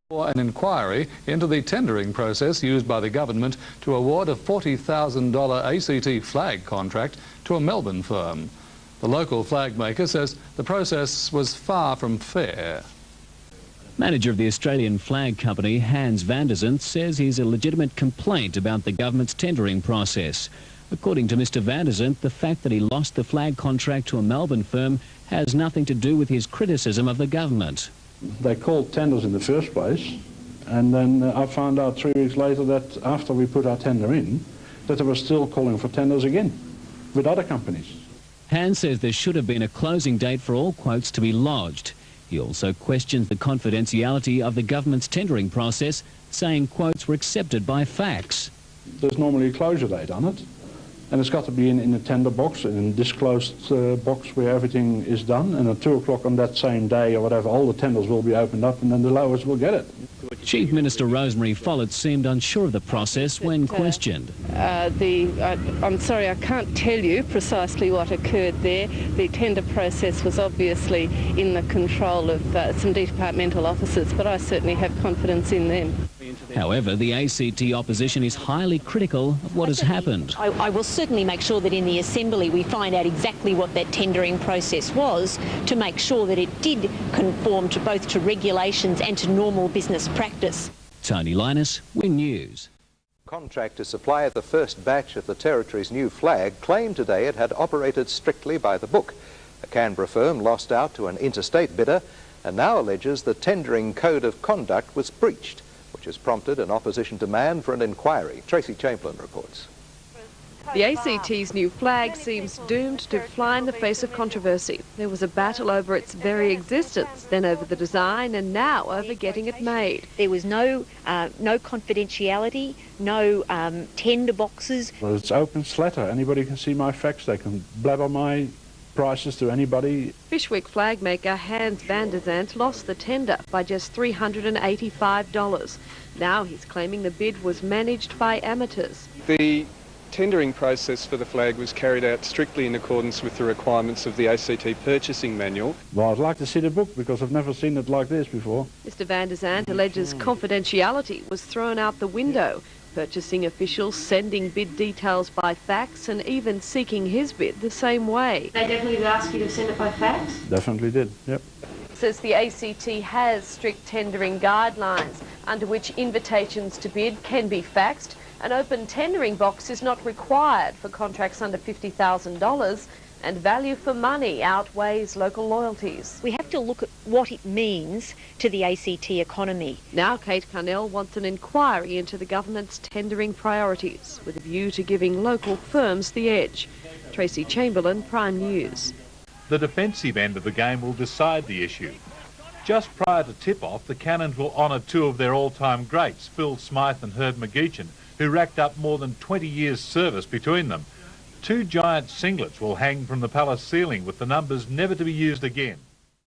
For an inquiry into the tendering process used by the government to award a $40,000 ACT flag contract to a Melbourne firm. The local flag maker says the process was far from fair. Manager of the Australian flag company, Hans van der Zandt, says he's a legitimate complaint about the government's tendering process. According to Mr van der Zandt, the fact that he lost the flag contract to a Melbourne firm has nothing to do with his criticism of the government. They called tenders in the first place, and then I found out 3 weeks later that after we put our tender in, that they were still calling for tenders again with other companies. Hans says there should have been a closing date for all quotes to be lodged. He also questions the confidentiality of the government's tendering process, saying quotes were accepted by fax. There's normally a closure date on it, and it's got to be in a tender box, in a disclosed box where everything is done, and at 2 o'clock on that same day or whatever, all the tenders will be opened up, and then the lowest will get it. Chief Minister Rosemary Follett seemed unsure of the process when questioned. I'm sorry, I can't tell you precisely what occurred there. The tender process was obviously in the control of some departmental officers, but I certainly have confidence in them. However, the ACT opposition is highly critical of what has happened. I will certainly make sure that in the Assembly we find out exactly what that tendering process was to make sure that it did conform to both to regulations and to normal business practice. Tony Linus, Win News. Contract to supply the first batch of the Territory's new flag claimed today it had operated strictly by the book. A Canberra firm lost out to an interstate bidder and now alleges the tendering code of conduct was breached, which has prompted an opposition demand for an inquiry. Tracy Chamberlain reports. The ACT's new flag seems doomed to fly in the face of controversy. There was a battle over its very existence, then over the design, and now over getting it made. There was no confidentiality, no tender boxes. Well, it's open slatter. Anybody can see my facts. They can blabber my prices to anybody. Fishwick flag maker Hans van der Zandt lost the tender by just $385. Now he's claiming the bid was managed by amateurs. The tendering process for the flag was carried out strictly in accordance with the requirements of the ACT purchasing manual. Well, I'd like to see the book because I've never seen it like this before. Mr van der Zandt alleges confidentiality was thrown out the window, purchasing officials sending bid details by fax and even seeking his bid the same way. They definitely did ask you to send it by fax? Definitely did, yep. Says the ACT has strict tendering guidelines under which invitations to bid can be faxed. An open tendering box is not required for contracts under $50,000, and value for money outweighs local loyalties. We have to look at what it means to the ACT economy. Now Kate Carnell wants an inquiry into the government's tendering priorities with a view to giving local firms the edge. Tracy Chamberlain, Prime News. The defensive end of the game will decide the issue. Just prior to tip-off, the Cannons will honour 2 of their all-time greats, Phil Smythe and Herb McGeechan, who racked up more than 20 years' service between them. 2 giant singlets will hang from the palace ceiling with the numbers never to be used again.